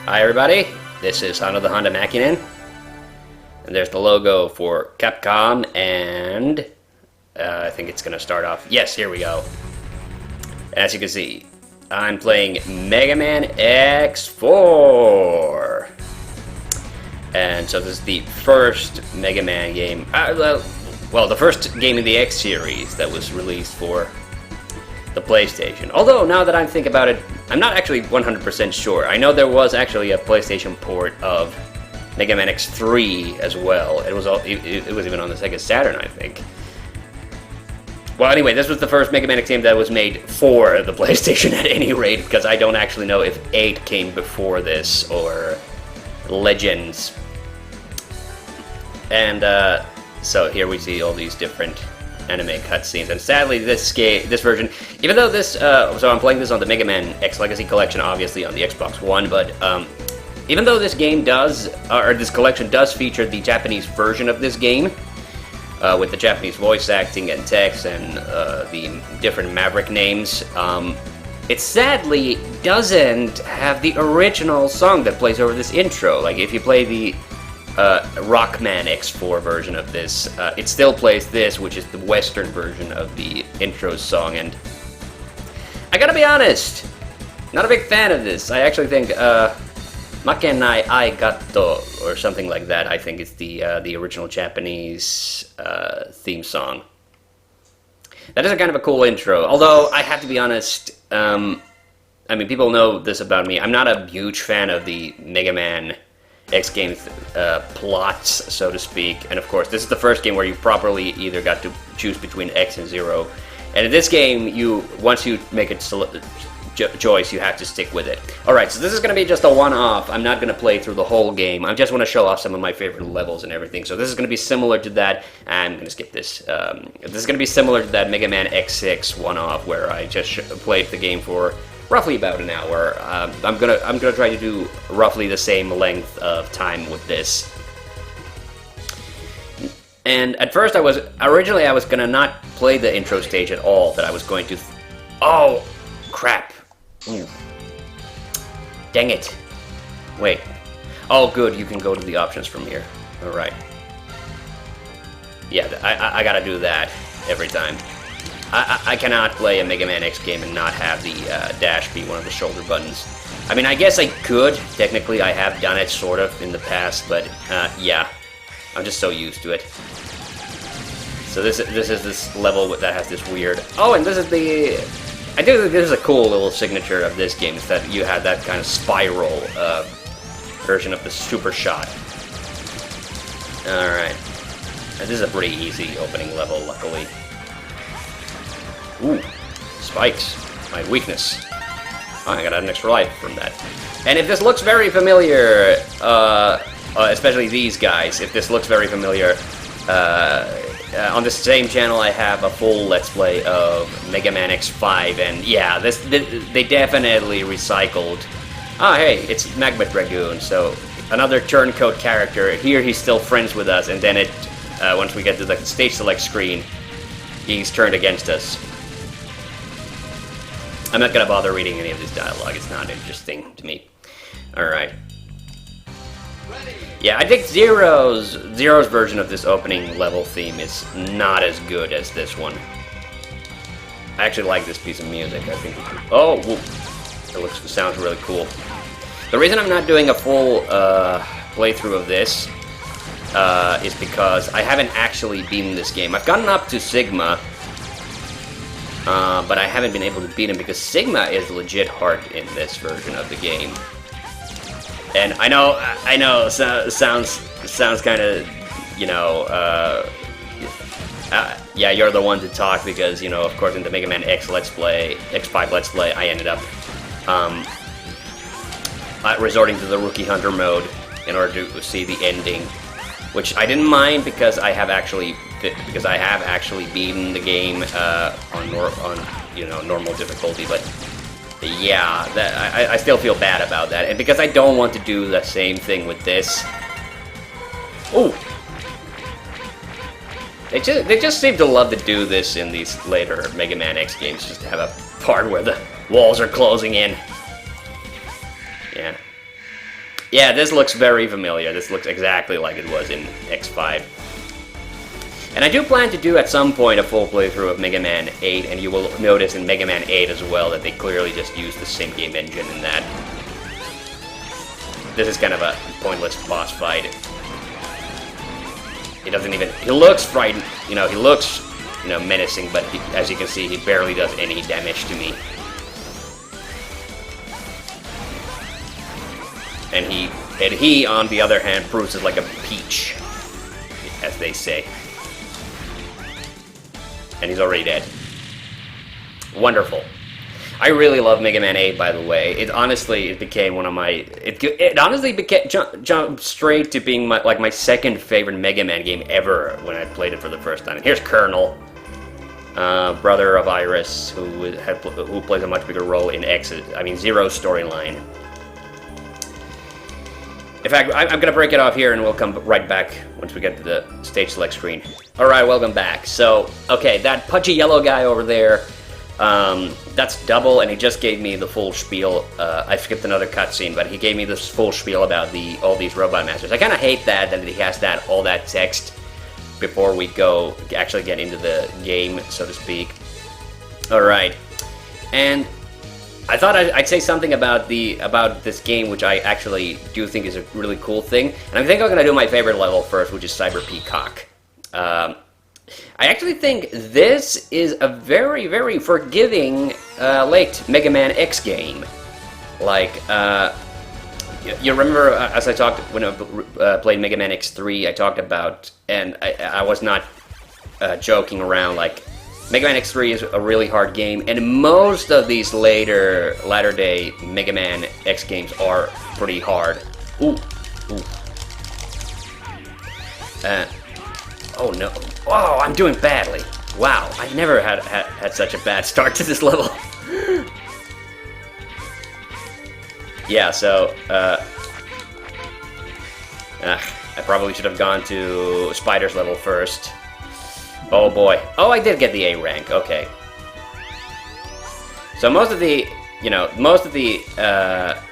Hi everybody, this is TheHande Makinen, and there's the logo for Capcom, and I think it's gonna start off. Yes, here we go. As you can see, I'm playing Mega Man X4, and so this is the first Mega Man game. Well, the first game in the X series that was released for the PlayStation. Although, now that I think about it, I'm not actually 100% sure. I know there was actually a PlayStation port of Mega Man X3 as well. It was even on the Sega Saturn, I think. Well, anyway, this was the first Mega Man X game that was made for the PlayStation at any rate, because I don't actually know if 8 came before this, or Legends. And, so here we see all these different anime cutscenes, and sadly this version, even though this, so I'm playing this on the Mega Man X Legacy Collection, obviously on the Xbox One, but even though this game does, or this collection does feature the Japanese version of this game, with the Japanese voice acting and text and the different Maverick names, it sadly doesn't have the original song that plays over this intro. Like, if you play the Rockman X4 version of this, it still plays this, which is the Western version of the intro song, and I gotta be honest, not a big fan of this. I actually think Makenai Aigato, or something like that, I think is the original Japanese theme song. That is a kind of a cool intro, although I have to be honest, I mean, people know this about me, I'm not a huge fan of the Mega Man X Games plots, so to speak, and of course this is the first game where you properly either got to choose between X and 0, and in this game, once you make a choice, you have to stick with it. Alright, so this is going to be just a one-off. I'm not going to play through the whole game. I just want to show off some of my favorite levels and everything, so this is going to be similar to that. I'm going to skip this. This is going to be similar to that Mega Man X6 one-off, where I just played the game for roughly about an hour. I'm gonna try to do roughly the same length of time with this. And at first, originally I was gonna not play the intro stage at all. That I was going to. Oh, crap! Ooh. Dang it! Wait. Oh, good. You can go to the options from here. All right. Yeah, I gotta do that every time. I cannot play a Mega Man X game and not have the dash be one of the shoulder buttons. I mean, I guess I could. Technically, I have done it, sort of, in the past, but yeah. I'm just so used to it. So this is this level that has this weird... Oh, and this is the... I do think this is a cool little signature of this game, is that you have that kind of spiral version of the super shot. Alright. This is a pretty easy opening level, luckily. Ooh, spikes. My weakness. Oh, I got an extra life from that. And if this looks very familiar, especially these guys, if this looks very familiar, on this same channel I have a full Let's Play of Mega Man X5, and yeah, they definitely recycled. Ah, hey, it's Magma Dragoon, so another turncoat character. Here he's still friends with us, and then once we get to the stage select screen, he's turned against us. I'm not gonna bother reading any of this dialogue, it's not interesting to me. Alright. Yeah, I think Zero's version of this opening level theme is not as good as this one. I actually like this piece of music, I think. Oh, whoop. It sounds really cool. The reason I'm not doing a full playthrough of this is because I haven't actually beaten this game. I've gotten up to Sigma, but I haven't been able to beat him because Sigma is legit hard in this version of the game. And I know, sounds kind of, you know, yeah, you're the one to talk because, you know, of course, in the Mega Man X Let's Play, X5 Let's Play, I ended up resorting to the Rookie Hunter mode in order to see the ending, which I didn't mind because I have actually beaten the game on you know, normal difficulty, but yeah, I still feel bad about that, and because I don't want to do the same thing with this. Ooh, they just seem to love to do this in these later Mega Man X games, just to have a part where the walls are closing in. Yeah. Yeah, this looks very familiar. This looks exactly like it was in X5. And I do plan to do at some point a full playthrough of Mega Man 8, and you will notice in Mega Man 8 as well that they clearly just used the same game engine in that. This is kind of a pointless boss fight. He doesn't even... He looks frightened, he looks, menacing, but as you can see, he barely does any damage to me. And he, on the other hand, bruises like a peach, as they say. And he's already dead. Wonderful. I really love Mega Man 8, by the way. It became one of my... It honestly jumped straight to being my second favorite Mega Man game ever when I played it for the first time. Here's Colonel, brother of Iris, who plays a much bigger role in Zero's storyline. In fact, I'm going to break it off here and we'll come right back once we get to the stage select screen. Alright, welcome back. So, okay, that pudgy yellow guy over there, that's Double, and he just gave me the full spiel. I skipped another cutscene, but he gave me this full spiel about all these Robot Masters. I kind of hate that he has all that text before we actually get into the game, so to speak. Alright, and I thought I'd say something about this game, which I actually do think is a really cool thing. And I think I'm gonna do my favorite level first, which is Cyber Peacock. I actually think this is a very, very forgiving late Mega Man X game. Like, you remember as I talked when I played Mega Man X3, I talked about, and I was not joking around, like, Mega Man X3 is a really hard game, and most of these latter-day Mega Man X games are pretty hard. Ooh. Oh no. Oh, I'm doing badly. Wow, I never had such a bad start to this level. Yeah, so, I probably should have gone to Spider's level first. Oh boy. Oh, I did get the A rank. Okay. So most of the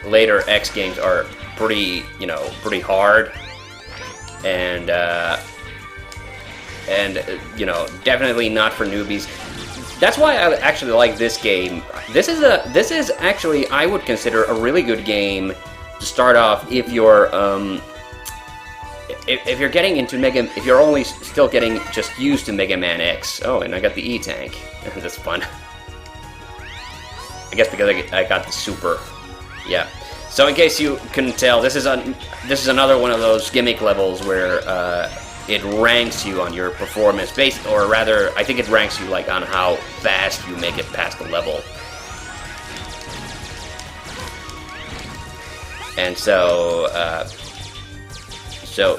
later X games are pretty hard, and definitely not for newbies. That's why I actually like this game. This is actually, I would consider, a really good game to start off if you're if you're getting into if you're only still getting just used to Mega Man X. Oh, and I got the E-Tank. That's fun. I guess because I got the Super. Yeah. So in case you couldn't tell, this is another one of those gimmick levels where it ranks you on your performance or rather, I think it ranks you like on how fast you make it past the level. And so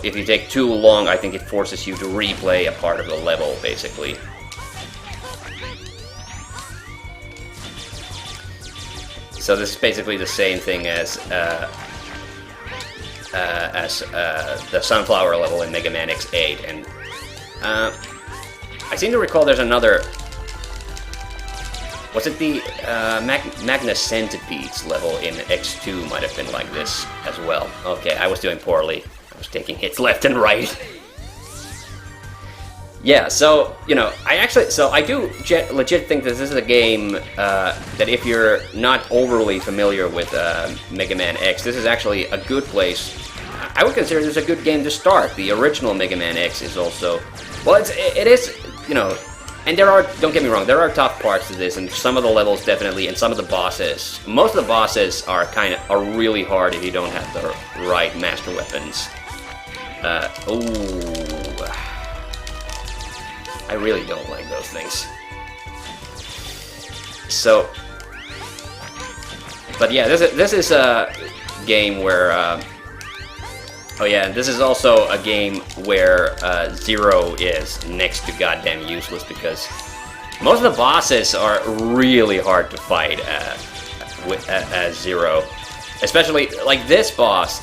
if you take too long, I think it forces you to replay a part of the level, basically. So this is basically the same thing as the Sunflower level in Mega Man X8, and I seem to recall there's another. Was it the Magna Centipedes level in X2 might have been like this as well? Okay, I was doing poorly. I was taking hits left and right. Yeah, so, I do legit think that this is a game that if you're not overly familiar with Mega Man X, this is actually a good place. I would consider this a good game to start. The original Mega Man X is also, well, it is, and don't get me wrong, there are tough parts to this, and some of the levels definitely, and some of the bosses. Most of the bosses are really hard if you don't have the right master weapons. I really don't like those things. So, but yeah, this is a game where, oh yeah, this is also a game where Zero is next to goddamn useless because most of the bosses are really hard to fight as Zero. Especially, like, this boss,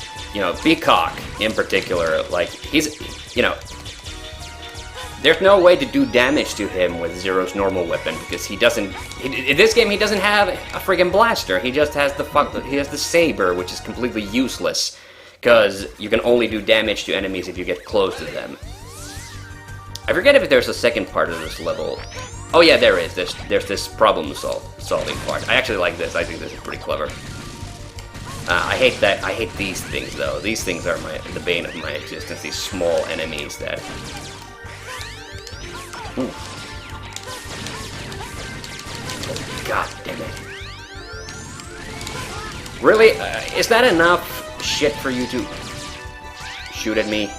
Peacock in particular, like, he's, there's no way to do damage to him with Zero's normal weapon because in this game he doesn't have a friggin' blaster. He just has he has the saber, which is completely useless because you can only do damage to enemies if you get close to them. I forget if there's a second part of this level. Oh yeah, there is. There's this problem-solving part. I actually like this. I think this is pretty clever. I hate that. I hate these things, though. These things are the bane of my existence. These small enemies that... Ooh. God damn it. Really? Is that enough shit for you to shoot at me?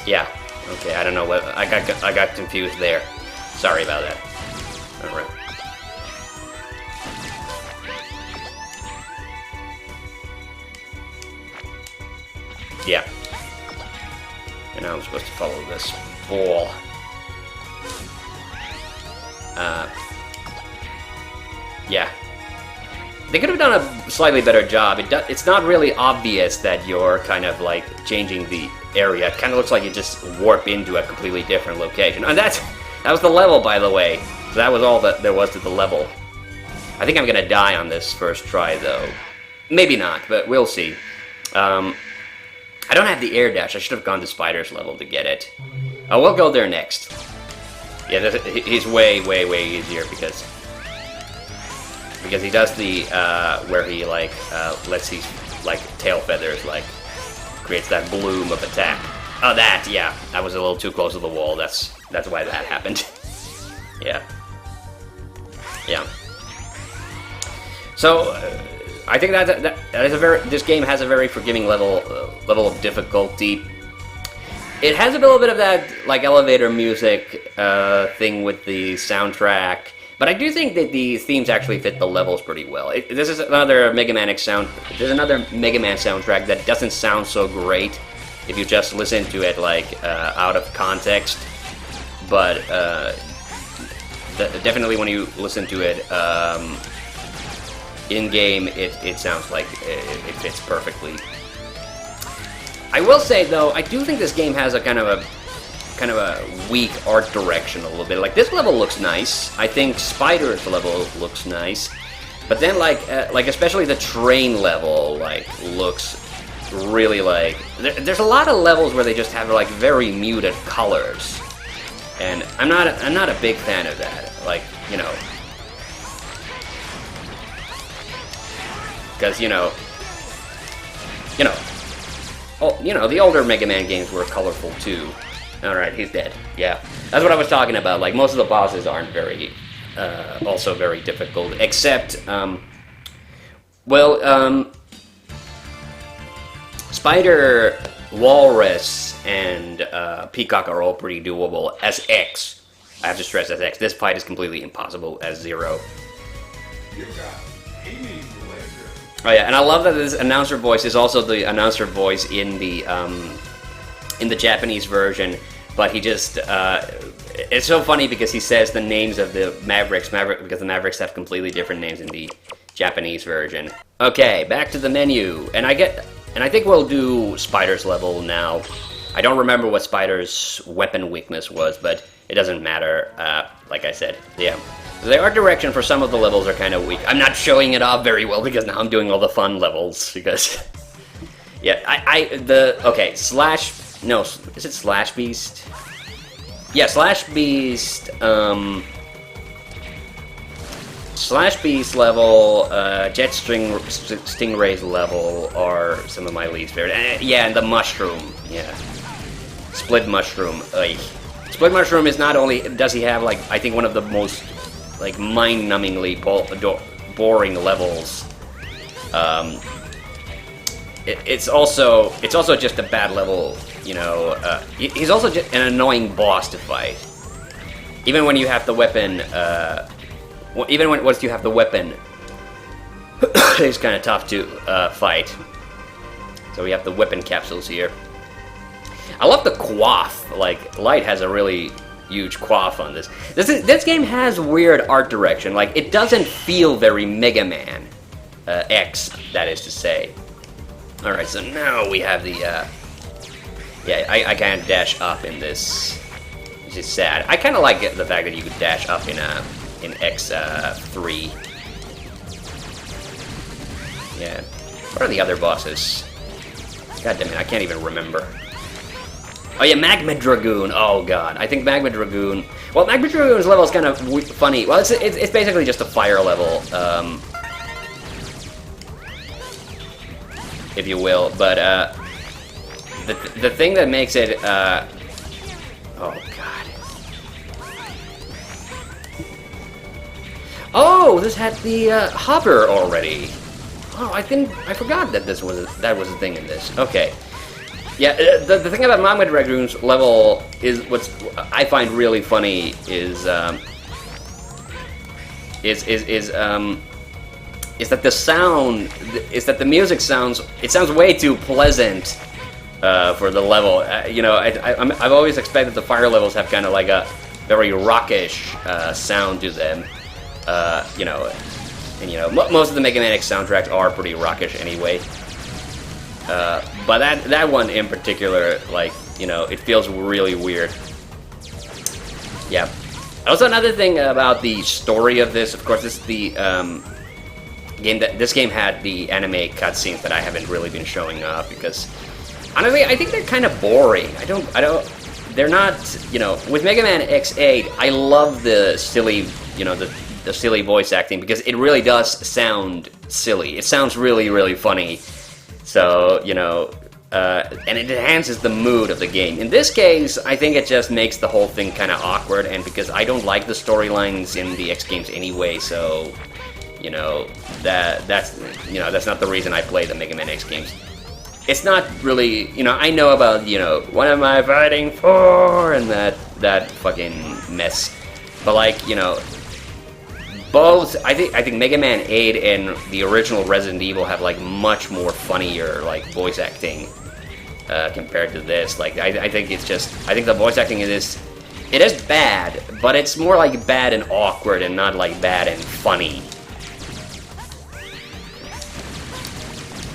Yeah. Okay, I don't know what... I got confused there. Sorry about that. Alright. Yeah. And now I'm supposed to follow this ball. Yeah. They could have done a slightly better job. It's not really obvious that you're kind of like changing the area. It kind of looks like you just warp into a completely different location. And that was the level, by the way. So that was all that there was to the level. I think I'm gonna die on this first try, though. Maybe not, but we'll see. I don't have the air dash. I should have gone to Spider's level to get it. Oh, we'll go there next. Yeah, he's way, way, way easier because he does the where he like lets these like tail feathers like creates that bloom of attack. Oh, that, yeah, I was a little too close to the wall. That's why that happened. Yeah, yeah. So I think that is a very. This game has a very forgiving level of difficulty. It has a little bit of that like elevator music thing with the soundtrack. But I do think that the themes actually fit the levels pretty well. This is another Mega Man There's another Mega Man soundtrack that doesn't sound so great if you just listen to it like out of context. But definitely when you listen to it in game, it sounds like it fits perfectly. I will say though, I do think this game has a kind of a weak art direction a little bit. Like, this level looks nice. I think Spider's level looks nice. But then, like especially the train level, like, looks really, like... There's a lot of levels where they just have, like, very muted colors. And I'm not a big fan of that. Like, you know... Because, the older Mega Man games were colorful, too. Alright, he's dead. Yeah. That's what I was talking about. Like, most of the bosses aren't also very difficult. Except, Spider, Walrus, and Peacock are all pretty doable as X. I have to stress as X. This fight is completely impossible as Zero. Oh yeah, and I love that this announcer voice is also the announcer voice in the Japanese version, but he just, it's so funny because he says the names of the Mavericks, because the Mavericks have completely different names in the Japanese version. Okay, back to the menu, and I think we'll do Spider's level now. I don't remember what Spider's weapon weakness was, but it doesn't matter, like I said, yeah. The art direction for some of the levels are kind of weak. I'm not showing it off very well because now I'm doing all the fun levels, because... Yeah, okay, no, is it Slash Beast? Yeah, Slash Beast, Slash Beast level, Jet Stingray's level are some of my least favorite. Yeah, and the Mushroom, yeah. Split Mushroom, Split Mushroom is not only, does he have, like, I think one of the most, like, mind-numbingly boring levels, It's also just a bad level, he's also just an annoying boss to fight. Even when you have the weapon, once you have the weapon, it's kind of tough to fight. So we have the weapon capsules here. I love the quaff. Like, Light has a really huge quaff on this. This game has weird art direction. Like, it doesn't feel very Mega Man X, that is to say. Alright, so now we have the, yeah, I can't dash up in this, which is sad. I kind of like the fact that you could dash up in X3. Yeah. What are the other bosses? God damn it, I can't even remember. Oh yeah, Magma Dragoon. Oh god, I think Magma Dragoon. Well, Magma Dragoon's level is kind of funny. Well, it's basically just a fire level, if you will. But the thing that makes it, oh god. Oh, this had the hover already. Oh, I forgot that that was a thing in this. Okay. Yeah, the thing about Magma Dragoon's level is what I find really funny is that the sound the music sounds way too pleasant for the level. You know, I've always expected the fire levels have kind of like a very rockish sound to them. You know, and you know most of the Mega Man X soundtracks are pretty rockish anyway. But that one in particular, like, you know, it feels really weird. Yeah. Also, another thing about the story of this, of course, this is the this game had the anime cutscenes that I haven't really been showing up because, honestly, I think they're kind of boring. They're not, you know, with Mega Man X8, I love the silly, you know, the silly voice acting because it really does sound silly. It sounds really, really funny. So, you know, and it enhances the mood of the game. In this case, I think it just makes the whole thing kind of awkward, and because I don't like the storylines in the X games anyway, so, you know, that's not the reason I play the Mega Man X games. It's not really, you know, I know about, you know, what am I fighting for, and that fucking mess, but like, you know, both, I think Mega Man 8 and the original Resident Evil have like much more funnier like voice acting compared to this. Like I think the voice acting in this, it is bad, but it's more like bad and awkward and not like bad and funny.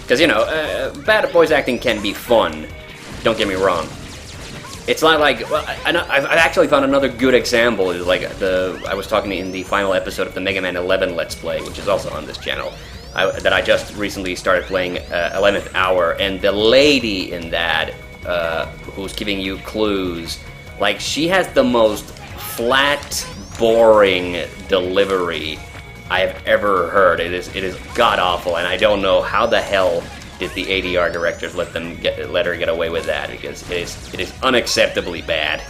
Because, you know, bad voice acting can be fun. Don't get me wrong. It's not like, well, I've actually found another good example. Is like I was talking in the final episode of the Mega Man 11 Let's Play, which is also on this channel, that I just recently started playing 11th Hour, and the lady in that, who's giving you clues, like, she has the most flat, boring delivery I have ever heard. It is god-awful, and I don't know how the hell did the ADR directors let her get away with that, because it is unacceptably bad.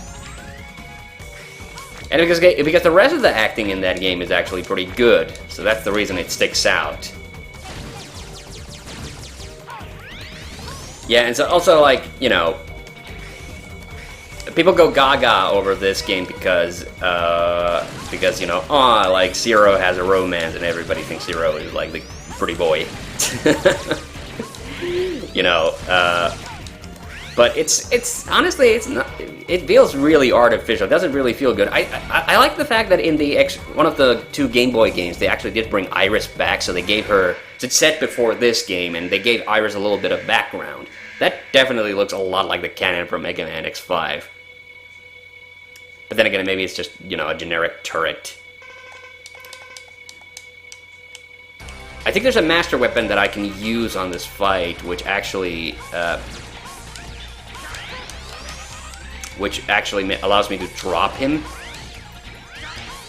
And because the rest of the acting in that game is actually pretty good, so that's the reason it sticks out. Yeah, and so also, like, you know, people go gaga over this game because you know, like, Zero has a romance and everybody thinks Zero is like the pretty boy. You know, but it's honestly, it's not. It feels really artificial. It doesn't really feel good. I like the fact that in one of the 2 Game Boy games, they actually did bring Iris back. So they gave her. It's set before this game, and they gave Iris a little bit of background. That definitely looks a lot like the canon from Mega Man X5. But then again, maybe it's just, you know, a generic turret. I think there's a master weapon that I can use on this fight, which actually allows me to drop him.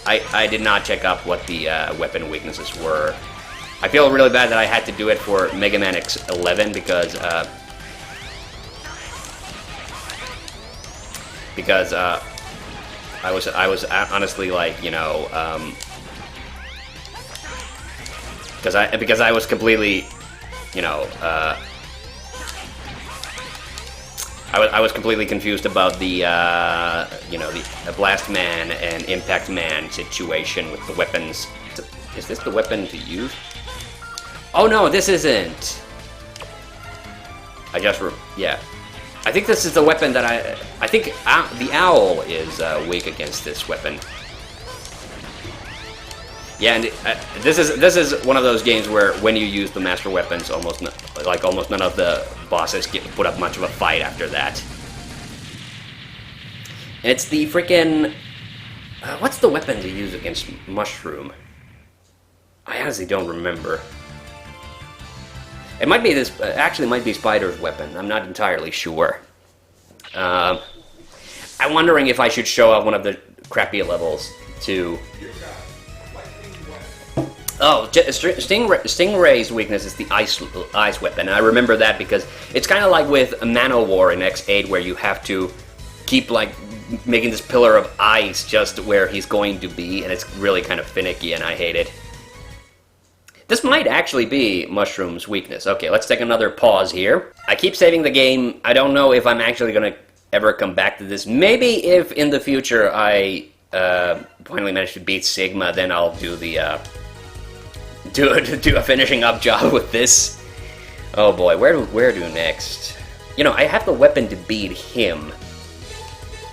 I did not check up what the weapon weaknesses were. I feel really bad that I had to do it for Mega Man X11 because I was honestly, like, you know, because I was completely, you know, I was completely confused about the you know, the Blast Man and Impact Man situation with the weapons. Is this the weapon to use? Oh no, this isn't. Yeah. I think this is the weapon that I think the owl is weak against this weapon. Yeah, and this is one of those games where when you use the master weapons, almost none of the bosses put up much of a fight after that. And it's the freaking what's the weapon to use against Mushroom? I honestly don't remember. It might be this. Actually, might be Spider's weapon. I'm not entirely sure. I'm wondering if I should show out one of the crappier levels to. Oh, Stingray's weakness is the ice weapon. And I remember that because it's kind of like with Manowar in X8, where you have to keep like making this pillar of ice just where he's going to be, and it's really kind of finicky, and I hate it. This might actually be Mushroom's weakness. Okay, let's take another pause here. I keep saving the game. I don't know if I'm actually going to ever come back to this. Maybe if in the future I finally manage to beat Sigma, then I'll do the do a finishing up job with this. Oh boy, where do next? You know, I have the weapon to beat him.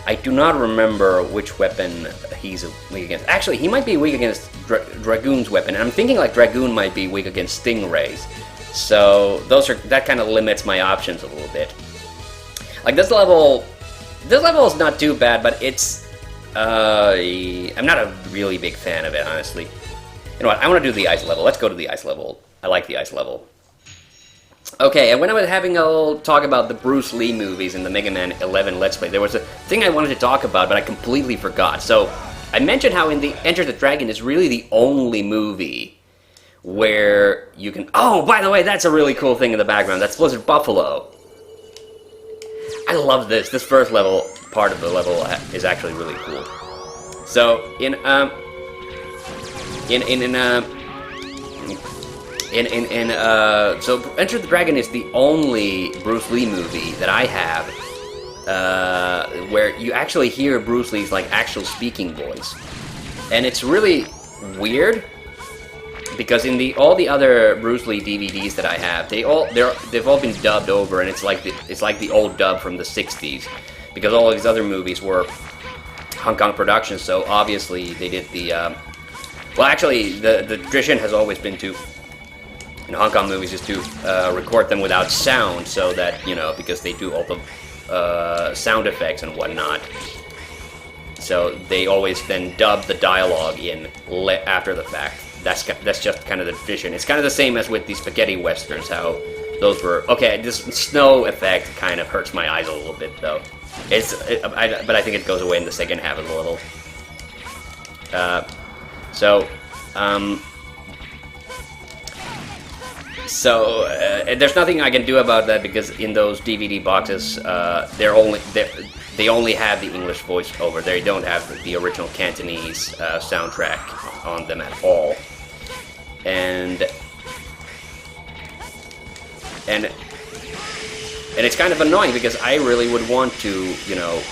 I do not remember which weapon he's weak against. Actually, he might be weak against Dragoon's weapon, and I'm thinking like Dragoon might be weak against Stingrays. So that kind of limits my options a little bit. Like this level is not too bad, but it's I'm not a really big fan of it, honestly. You know what? I want to do the ice level. Let's go to the ice level. I like the ice level. Okay, and when I was having a little talk about the Bruce Lee movies in the Mega Man 11 Let's Play, there was a thing I wanted to talk about, but I completely forgot. So, I mentioned how in the Enter the Dragon is really the only movie where you can... Oh, by the way, that's a really cool thing in the background. That's Blizzard Buffalo. I love this. This first level, part of the level, is actually really cool. So, so Enter the Dragon is the only Bruce Lee movie that I have where you actually hear Bruce Lee's like actual speaking voice, and it's really weird because in all the other Bruce Lee DVDs that I have, they've all been dubbed over, and it's like the old dub from the '60s, because all of these other movies were Hong Kong productions. So obviously they did the well, actually the tradition has always been to, in Hong Kong movies, is to record them without sound, so that, you know, because they do all the sound effects and whatnot. So they always then dub the dialogue in after the fact. That's just kind of the tradition. It's kind of the same as with the spaghetti westerns, how those were... Okay, this snow effect kind of hurts my eyes a little bit, though. But I think it goes away in the second half of the level. So there's nothing I can do about that, because in those DVD boxes, they only have the English voiceover. They don't have the original Cantonese soundtrack on them at all. And it's kind of annoying, because I really would want to, you know,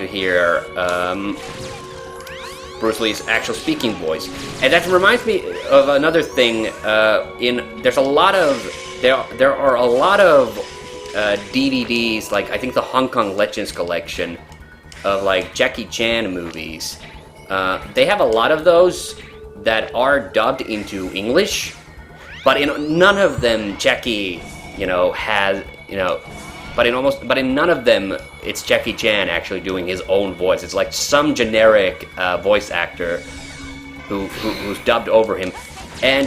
hear Bruce Lee's actual speaking voice. And that reminds me of another thing. There are a lot of DVDs, like I think the Hong Kong Legends collection of like Jackie Chan movies. They have a lot of those that are dubbed into English, but in none of them Jackie, you know, has, you know, but in none of them it's Jackie Chan actually doing his own voice. It's like some generic voice actor who's dubbed over him. And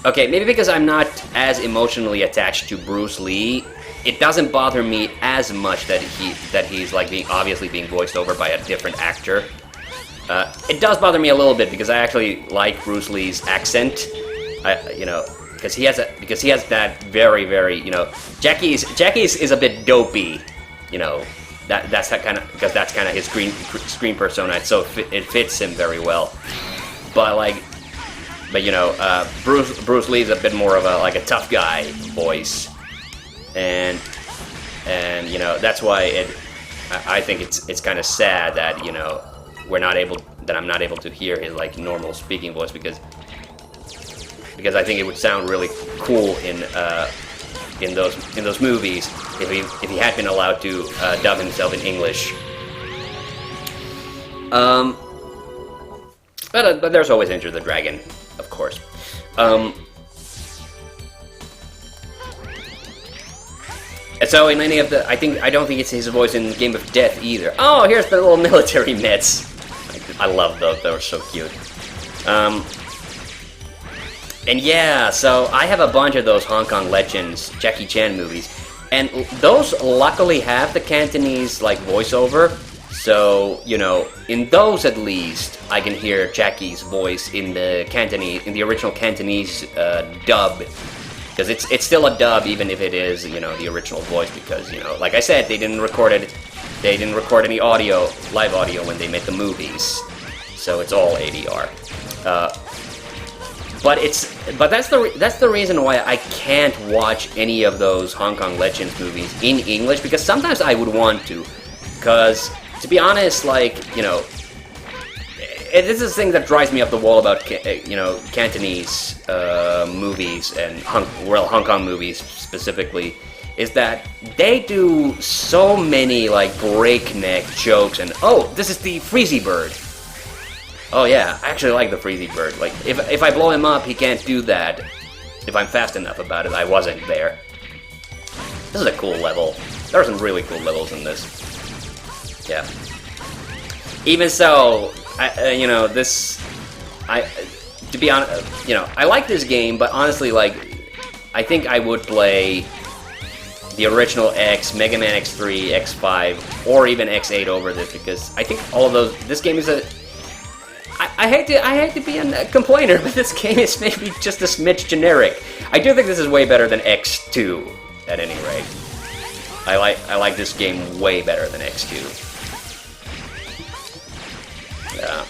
okay, maybe because I'm not as emotionally attached to Bruce Lee, it doesn't bother me as much that he's like obviously being voiced over by a different actor. It does bother me a little bit, because I actually like Bruce Lee's accent. You know, because he has that very, very, you know, Jackie's is a bit dopey, you know. That's that kind of, because that's kind of his screen persona. So it fits him very well. But you know, Bruce Lee's a bit more of a tough guy voice, and you know, that's why I think it's kind of sad that, you know, I'm not able to hear his like normal speaking voice, because I think it would sound really cool in those movies if he had been allowed to dub himself in English. But there's always Enter the Dragon, of course. And so in any of the, I don't think it's his voice in Game of Death either. Oh, here's the little military Mets. I love those. They were so cute. And yeah, so I have a bunch of those Hong Kong Legends Jackie Chan movies, and those luckily have the Cantonese like voiceover. So you know, in those at least, I can hear Jackie's voice in the Cantonese, in the original Cantonese dub, because it's still a dub even if it is, you know, the original voice, because, you know, like I said, they didn't record it, they didn't record any audio, live audio when they made the movies, so it's all ADR. But that's the reason why I can't watch any of those Hong Kong Legends movies in English, because sometimes I would want to, because to be honest, like, you know, this is the thing that drives me up the wall about, you know, Cantonese movies and Hong Kong movies specifically, is that they do so many like breakneck jokes and, oh, this is the Freezy Bird. Oh yeah, I actually like the Freezy Bird. Like, if I blow him up, he can't do that. If I'm fast enough about it, I wasn't there. This is a cool level. There are some really cool levels in this. Yeah. Even so, you know, to be honest, you know, I like this game, but honestly, like, I think I would play the original X, Mega Man X3, X5, or even X8 over this, because I think all of those, this game is a, I hate to be a complainer, but this game is maybe just a smidge generic. I do think this is way better than X2, at any rate. I like this game way better than X2. Yeah.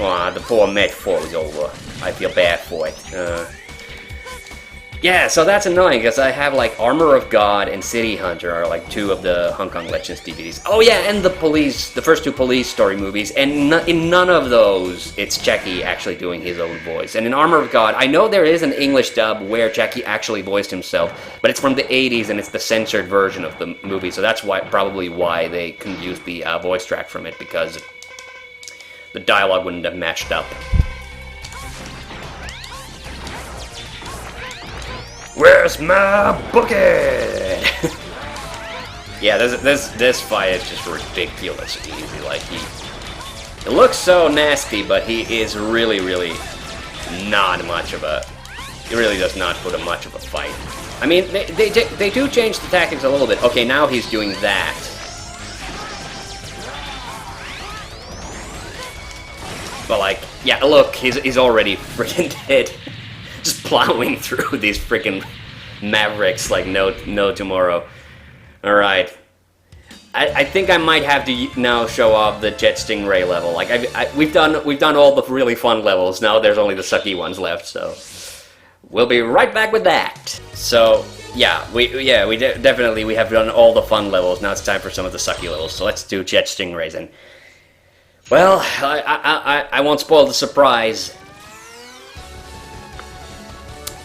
Aw, the poor Met 4 was over. I feel bad for it. Yeah, so that's annoying, because I have, like, Armor of God and City Hunter are, like, two of the Hong Kong Legends DVDs. Oh yeah, and the first two police story movies, and in none of those, it's Jackie actually doing his own voice. And in Armor of God, I know there is an English dub where Jackie actually voiced himself, but it's from the 80s, and it's the censored version of the movie, so that's probably why they couldn't use the voice track from it, because the dialogue wouldn't have matched up. Where's my bucket? Yeah, this fight is just ridiculous easy. Like, it looks so nasty, but he is really, really not much of a. He really does not put up much of a fight. I mean, they do change the tactics a little bit. Okay, now he's doing that. But like, yeah, look, he's already freaking dead. Just plowing through these freaking Mavericks like no tomorrow. Alright. I think I might have to now show off the Jet Stingray level. Like, we've done all the really fun levels. Now there's only the sucky ones left, so we'll be right back with that. So yeah, we definitely have done all the fun levels. Now it's time for some of the sucky levels. So let's do Jet Stingrays. And well, I won't spoil the surprise.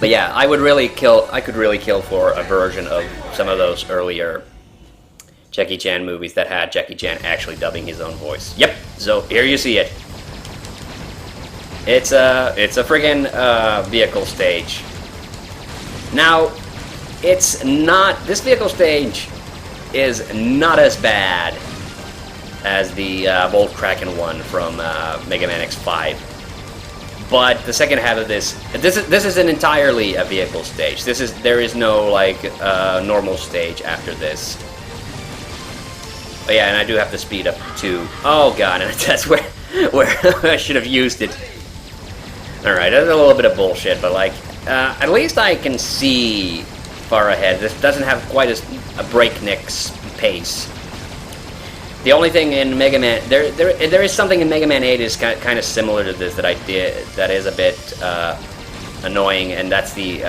But yeah, I could really kill for a version of some of those earlier Jackie Chan movies that had Jackie Chan actually dubbing his own voice. Yep, so here you see it. It's a friggin' vehicle stage. Now, this vehicle stage is not as bad as the Volt Kraken one from Mega Man X5. But the second half of this isn't entirely a vehicle stage. There is no like normal stage after this. But yeah, and I do have to speed up too. Oh god, and that's where I should have used it. All right, that's a little bit of bullshit, but like at least I can see far ahead. This doesn't have quite a breakneck pace. The only thing in Mega Man, there is something in Mega Man 8 is kind of similar to this that I did that is a bit annoying, and that's the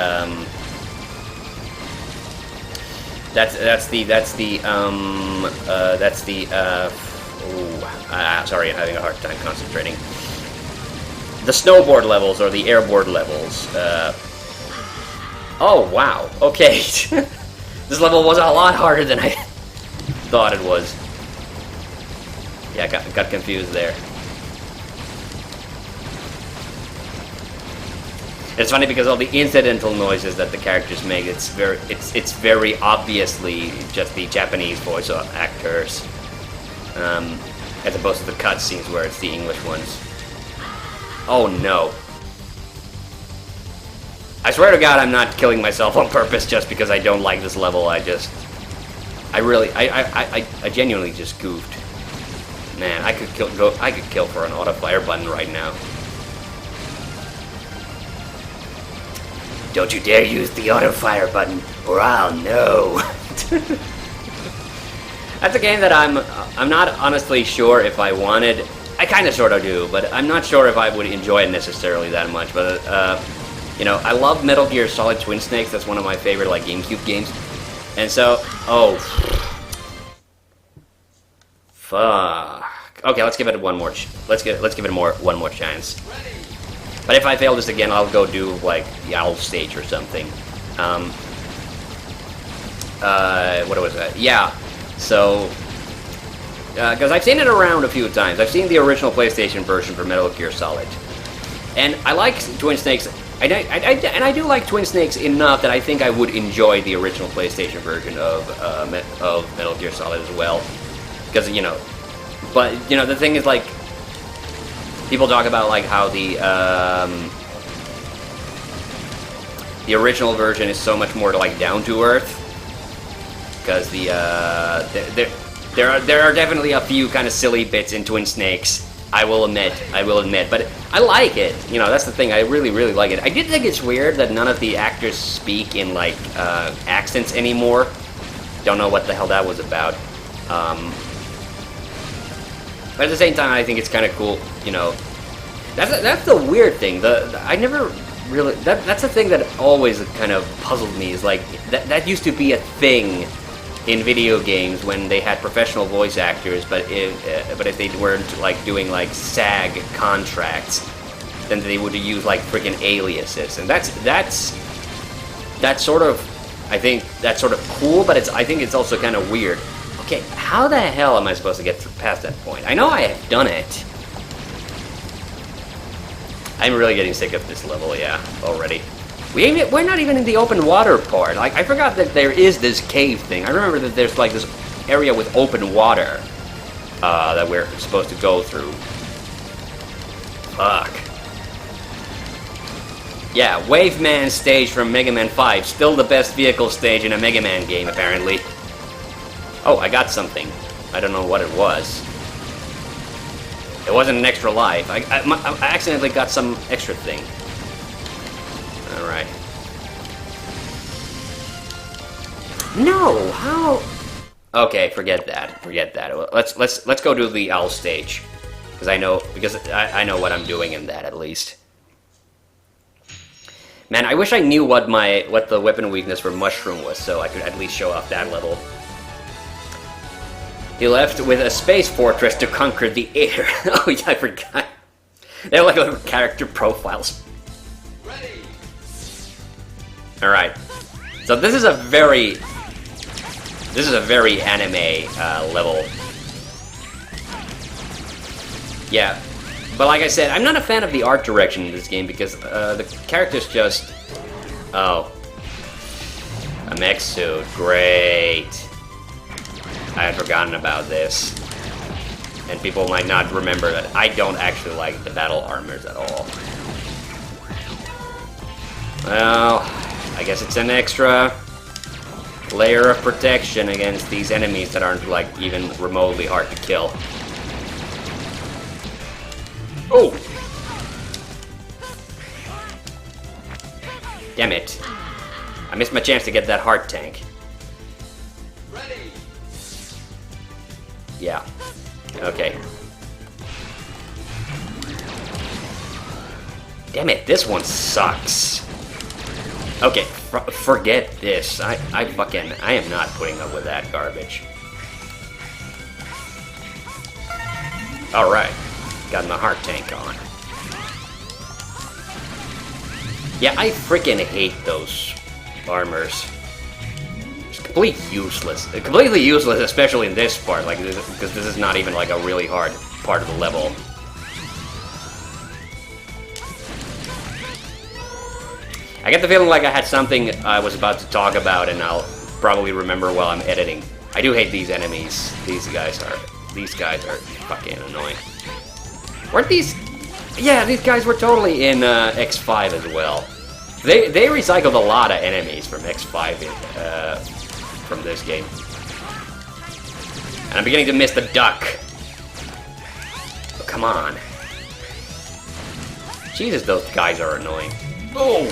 sorry, I'm having a hard time concentrating. The snowboard levels or the airboard levels. Oh wow, okay. This level was a lot harder than I thought it was. Yeah, I got confused there. It's funny because all the incidental noises that the characters make, it's very obviously just the Japanese voice actors, as opposed to the cutscenes where it's the English ones. Oh no. I swear to God, I'm not killing myself on purpose just because I don't like this level. I genuinely just goofed. Man, I could kill for an auto fire button right now. Don't you dare use the auto fire button, or I'll know. That's a game that I'm not honestly sure if I wanted. I kind of sort of do, but I'm not sure if I would enjoy it necessarily that much. But you know, I love Metal Gear Solid Twin Snakes. That's one of my favorite like GameCube games. And so, oh, fuck. Okay, let's give it one more. Let's give it one more chance. But if I fail this again, I'll go do like the Owl stage or something. What was that? Yeah. So, because I've seen it around a few times. I've seen the original PlayStation version for Metal Gear Solid, and I like Twin Snakes. And I do like Twin Snakes enough that I think I would enjoy the original PlayStation version of Metal Gear Solid as well. Because, you know, but, you know, the thing is, like, people talk about, like, how the original version is so much more, like, down-to-earth. Because there are definitely a few kind of silly bits in Twin Snakes. I will admit, but I like it. You know, that's the thing. I really like it. I did think it's weird that none of the actors speak in like accents anymore. Don't know what the hell that was about. But at the same time, I think it's kind of cool. You know, that's the weird thing. I never really that's the thing that always kind of puzzled me. Is like that used to be a thing in video games when they had professional voice actors, but if they weren't like doing like SAG contracts, then they would use like freaking aliases, and that's sort of, I think that's sort of cool, but I think it's also kind of weird. Okay, how the hell am I supposed to get past that point? I know I have done it. I'm really getting sick of this level, yeah, already. We're not even in the open water part. Like, I forgot that there is this cave thing. I remember that there's like this area with open water that we're supposed to go through. Fuck. Yeah, Wave Man stage from Mega Man 5. Still the best vehicle stage in a Mega Man game, apparently. Oh, I got something. I don't know what it was. It wasn't an extra life. I accidentally got some extra thing. Alright. No, how? Okay, forget that. Forget that. Let's go to the Owl stage, because I know what I'm doing in that at least. Man, I wish I knew what the weapon weakness for Mushroom was, so I could at least show off that level. He left with a space fortress to conquer the air. Oh yeah, I forgot. They're like little character profiles. Alright, so this is a very anime level. Yeah, but like I said, I'm not a fan of the art direction in this game because the characters just... Oh. A mech suit, great. I had forgotten about this. And people might not remember that I don't actually like the battle armors at all. Well... I guess it's an extra layer of protection against these enemies that aren't, like, even remotely hard to kill. Oh! Damn it. I missed my chance to get that heart tank. Ready. Yeah. Okay. Damn it, this one sucks. Okay, forget this. I am not putting up with that garbage. Alright, got my heart tank on. Yeah, I freaking hate those armors. It's completely useless, especially in this part, like, because this is not even like a really hard part of the level. I get the feeling like I had something I was about to talk about, and I'll probably remember while I'm editing. I do hate these enemies. These guys are fucking annoying. Weren't these Yeah, these guys were totally in X5 as well. They recycled a lot of enemies from X5 from this game. And I'm beginning to miss the duck. Oh, come on. Jesus, those guys are annoying. Oh!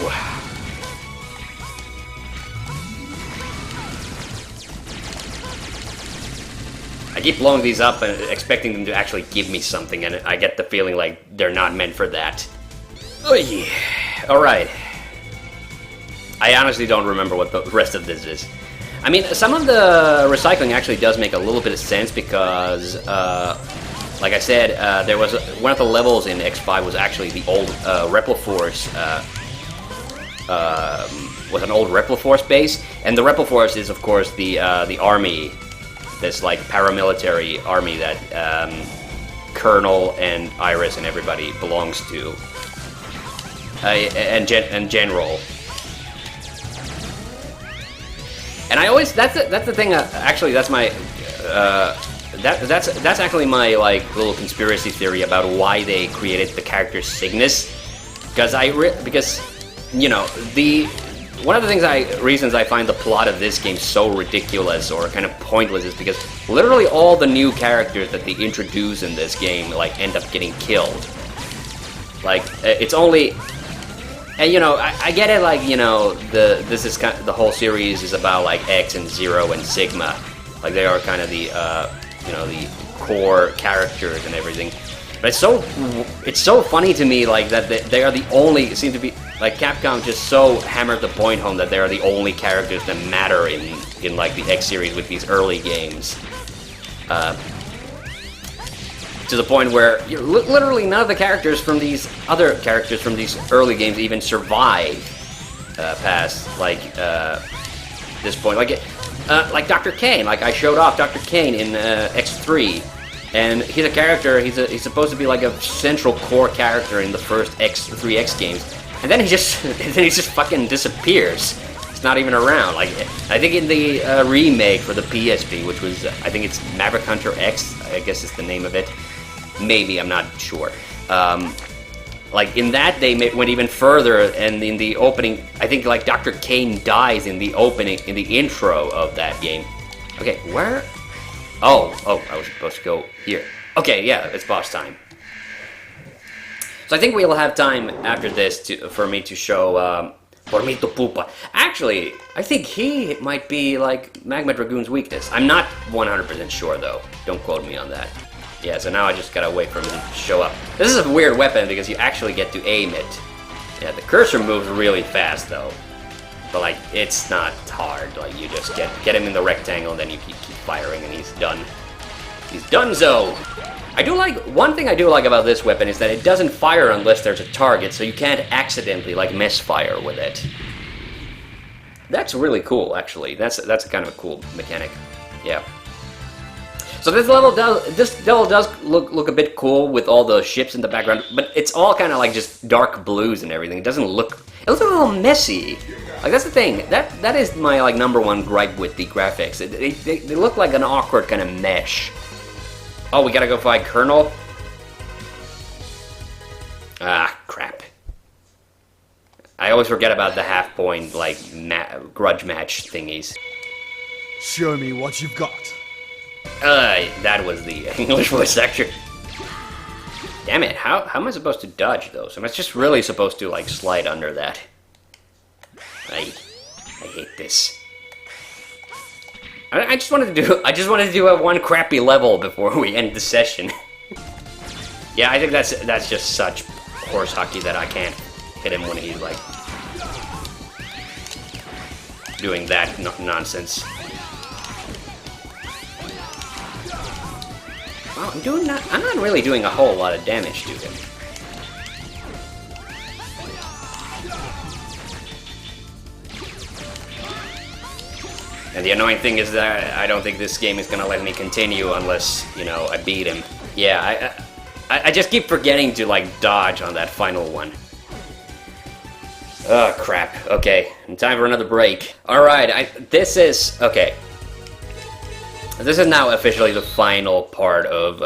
I keep blowing these up and expecting them to actually give me something, and I get the feeling like they're not meant for that. Oh yeah. Alright. I honestly don't remember what the rest of this is. I mean, some of the recycling actually does make a little bit of sense because, like I said, there was one of the levels in X5 was actually the old Repliforce, was an old Repliforce base, and the Repliforce is, of course, the army, this like paramilitary army that Colonel and Iris and everybody belongs to, and General. And I always that's the thing. Actually, that's my that's actually my like little conspiracy theory about why they created the character Cygnus. Because you know one of the reasons I find the plot of this game so ridiculous or kind of pointless is because literally all the new characters that they introduce in this game like end up getting killed. Like it's only. And you know, I get it. Like you know, this is kind of, the whole series is about like X and Zero and Sigma, like they are kind of the you know the core characters and everything. But it's so funny to me like that they are the only seem to be like Capcom just so hammered the point home that they are the only characters that matter in like the X series with these early games. To the point where literally none of the characters from these other characters from these early games even survive past like this point. Like Dr. Kane, like I showed off Dr. Kane in X3, and he's a character. He's supposed to be like a central core character in the first X3X games, and then he just fucking disappears. It's not even around. Like I think in the remake for the PSP, which was I think it's Maverick Hunter X, I guess is the name of it. Maybe, I'm not sure. Like, in that, they went even further, and in the opening, I think, like, Dr. Kane dies in the opening, in the intro of that game. Okay, where? Oh, I was supposed to go here. Okay, yeah, it's boss time. So I think we'll have time after this for me to show, Formito Pupa. Actually, I think he might be, like, Magma Dragoon's weakness. I'm not 100% sure, though. Don't quote me on that. Yeah, so now I just gotta wait for him to show up. This is a weird weapon because you actually get to aim it. Yeah, the cursor moves really fast though. But like, it's not hard. Like, you just get him in the rectangle and then you keep firing and he's done. He's donezo! One thing I do like about this weapon is that it doesn't fire unless there's a target, so you can't accidentally like misfire with it. That's really cool, actually. That's kind of a cool mechanic. Yeah. So this level does look a bit cool with all the ships in the background, but it's all kind of like just dark blues and everything. It looks a little messy. Like that's the thing. That is my like #1 gripe with the graphics. They look like an awkward kind of mesh. Oh, we gotta go fight Colonel. Ah, crap. I always forget about the half-point like grudge match thingies. Show me what you've got. That was the English voice actor. Damn it, how am I supposed to dodge those? Am I just really supposed to, like, slide under that? I hate this. I just wanted to do one crappy level before we end the session. Yeah, I think that's just such horse hockey that I can't hit him when he's, like, doing that nonsense. Wow, I'm not really doing a whole lot of damage to him. And the annoying thing is that I don't think this game is gonna let me continue unless, you know, I beat him. Yeah, I just keep forgetting to, like, dodge on that final one. Oh, crap. Okay, time for another break. Alright, this is... Okay. This is now officially the final part of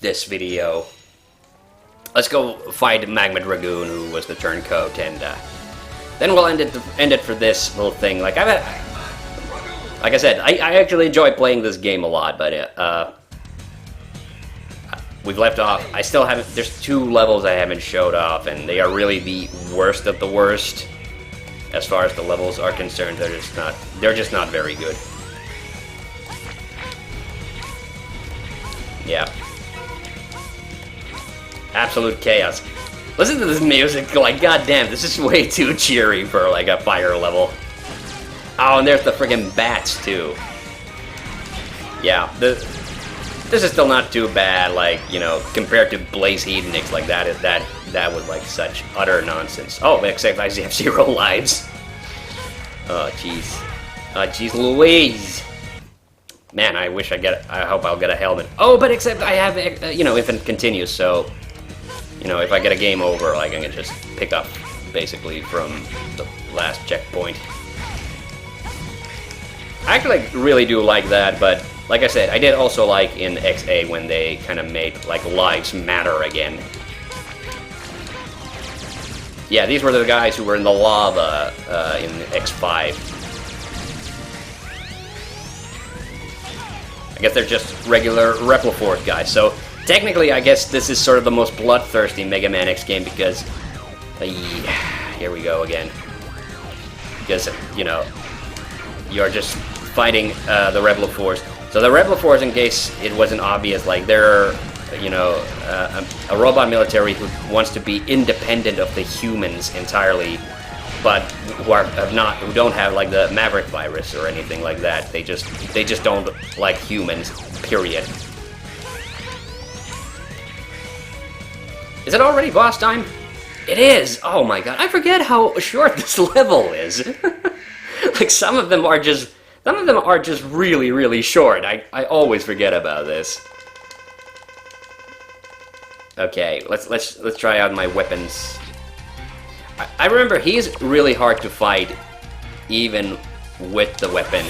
this video. let's go fight Magma Dragoon, who was the turncoat, and then we'll end it for this little thing. Like I said, I actually enjoy playing this game a lot, but we've left off. I still haven't. There's 2 levels I haven't showed off, and they are really the worst of the worst as far as the levels are concerned. They're just not very good. Yeah. Absolute chaos. Listen to this music, like, goddamn, this is way too cheery for, like, a fire level. Oh, and there's the friggin' bats, too. Yeah, this is still not too bad, like, you know, compared to Blaze Hedonix, like, that was, like, such utter nonsense. Oh, except I have 0 lives. Oh, jeez. Oh, jeez Louise. Man, I hope I'll get a helmet. Oh, but except I have, you know, infinite continues, so, you know, if I get a game over, like, I can just pick up, basically, from the last checkpoint. I actually really do like that, but, like I said, I did also like in XA when they kind of made, like, lives matter again. Yeah, these were the guys who were in the lava in X5. I guess they're just regular Repliforce guys, so technically I guess this is sort of the most bloodthirsty Mega Man X game because... here we go again. Because, you know, you're just fighting the Repliforce. So the Repliforce, in case it wasn't obvious, like they're, you know, a robot military who wants to be independent of the humans entirely, but who don't have like the Maverick virus or anything like that. They just don't like humans. Period. Is it already boss time? It is. Oh my god! I forget how short this level is. Like some of them are just really, really short. I always forget about this. Okay, let's try out my weapons. I remember he's really hard to fight, even with the weapon.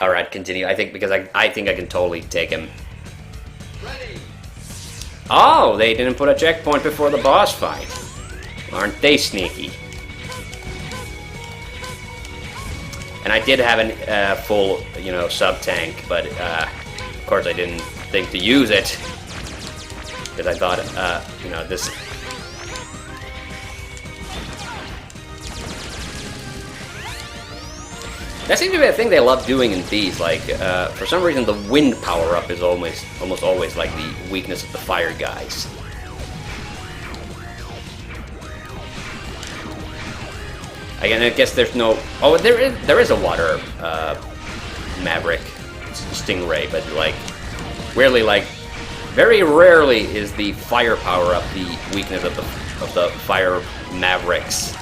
All right, continue. I think because I think I can totally take him. Oh, they didn't put a checkpoint before the boss fight. Aren't they sneaky? And I did have a full, you know, sub-tank, but of course I didn't think to use it. Because I thought, you know, this... That seems to be a thing they love doing in these, like, for some reason the wind power-up is almost always like the weakness of the fire guys. Again, I guess there's no... Oh, there is a water Maverick Stingray, but like, rarely, like, very rarely is the fire power-up the weakness of the fire Mavericks.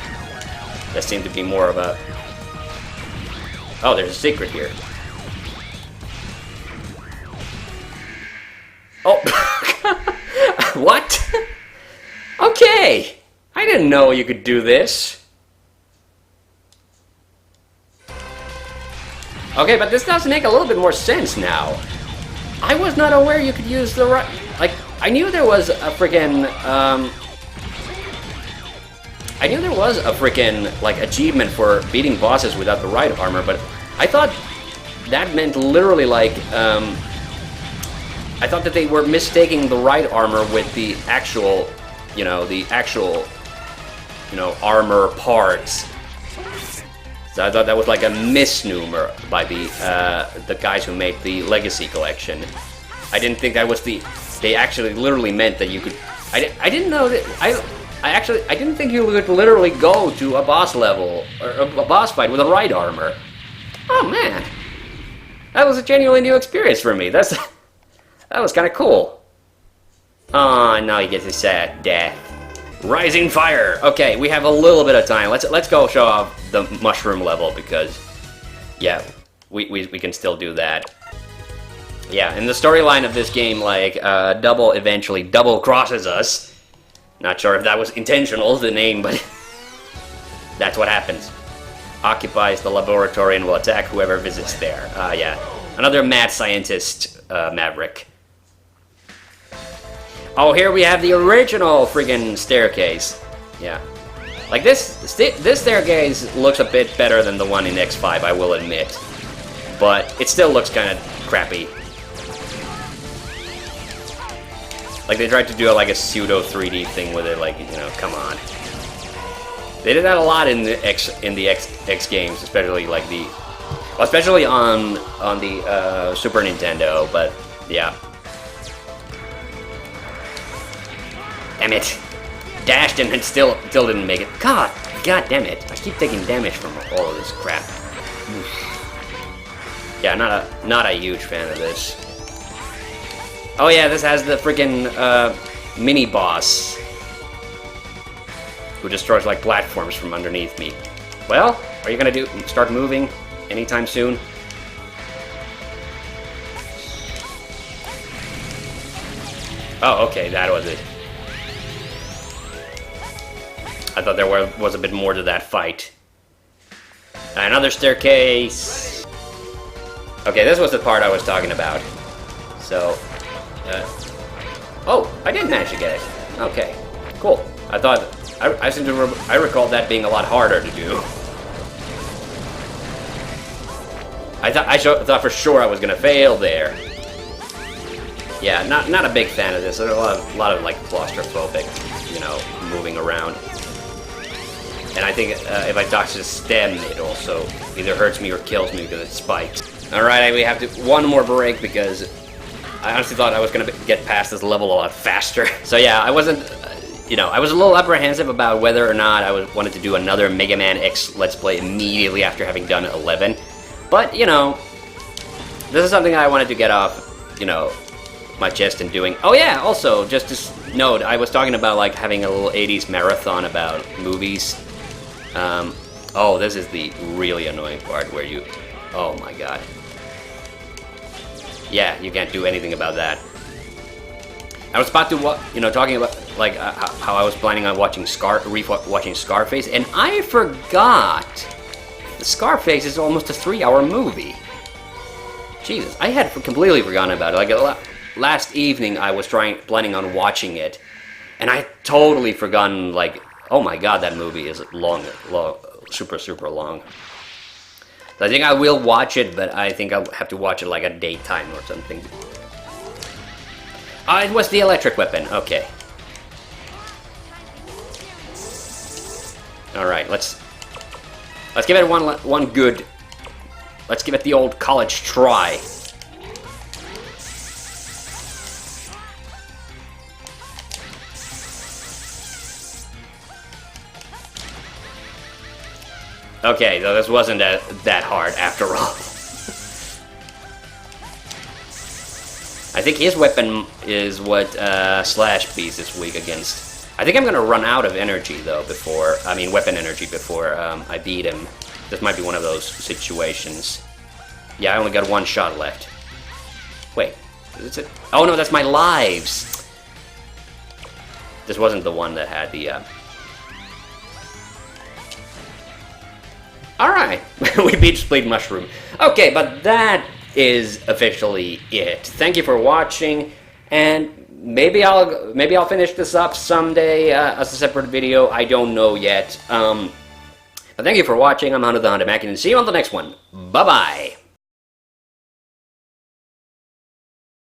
That seemed to be more of a... Oh, there's a secret here. Oh, what? Okay, I didn't know you could do this. Okay, but this does make a little bit more sense now. I was not aware you could use the right... Like, I knew there was a freaking, I knew there was a freaking, like, achievement for beating bosses without the right armor, but I thought that meant literally, like, I thought that they were mistaking the right armor with the actual, you know, armor parts. So I thought that was like a misnomer by the guys who made the Legacy Collection. I didn't think that was the... They actually literally meant that you could... I didn't know that... I didn't think you could literally go to a boss level, or a boss fight with a right armor. Oh man! That was a genuinely new experience for me. That was kind of cool. Oh, now he gets his sad death. Rising Fire! Okay, we have a little bit of time. Let's go show off the mushroom level because, yeah, we can still do that. Yeah, in the storyline of this game, like, Double eventually double crosses us. Not sure if that was intentional, the name, but that's what happens. occupies the laboratory and will attack whoever visits there. Yeah. Another mad scientist, Maverick. Oh, here we have the original friggin' staircase. Yeah. Like, this staircase looks a bit better than the one in X5, I will admit. But it still looks kind of crappy. Like, they tried to do like a pseudo 3D thing with it, like, you know, come on. They did that a lot in the X games, especially like especially on the Super Nintendo. But yeah, damn it, dashed and still didn't make it. God damn it! I keep taking damage from all of this crap. Yeah, not a huge fan of this. Oh yeah, this has the freaking mini boss who destroys like platforms from underneath me. Well, are you gonna start moving anytime soon? Oh, okay, that was it. I thought there was a bit more to that fight. Another staircase. Okay, this was the part I was talking about. So, oh, I did manage to get it. Okay, cool. I thought I recall that being a lot harder to do. I thought for sure I was gonna fail there. Yeah, not a big fan of this. There's a lot of like claustrophobic, you know, moving around. And I think if I dodge the stem, it also either hurts me or kills me because it spikes. All right, we have one more break because I honestly thought I was gonna get past this level a lot faster. So yeah, I wasn't. You know, I was a little apprehensive about whether or not I wanted to do another Mega Man X Let's Play immediately after having done 11. But, you know, this is something I wanted to get off, you know, my chest and doing. Oh yeah, also, just to note, I was talking about, like, having a little 80s marathon about movies. Oh, this is the really annoying part where you... Oh my god. Yeah, you can't do anything about that. I was about to, you know, talking about like how I was planning on watching Scarface, and I forgot the Scarface is almost a 3-hour movie. Jesus, I had completely forgotten about it. Like last evening, I was planning on watching it, and I totally forgotten. Like, oh my god, that movie is long, super long. So I think I will watch it, but I think I'll have to watch it like at daytime or something. Oh, it was the electric weapon. Okay. All right, let's give it one good. Let's give it the old college try. Okay, though this wasn't that hard after all. I think his weapon is what Slash beats this week against. I think I'm gonna run out of energy though weapon energy before I beat him. This might be one of those situations. Yeah, I only got one shot left. Wait, is it? Oh no, that's my lives. This wasn't the one that had the. All right, we beat Split Mushroom. Okay, but that is officially it. Thank you for watching, and maybe I'll finish this up someday as a separate video. I don't know yet. But thank you for watching. I'm TheHande, and see you on the next one. Bye bye.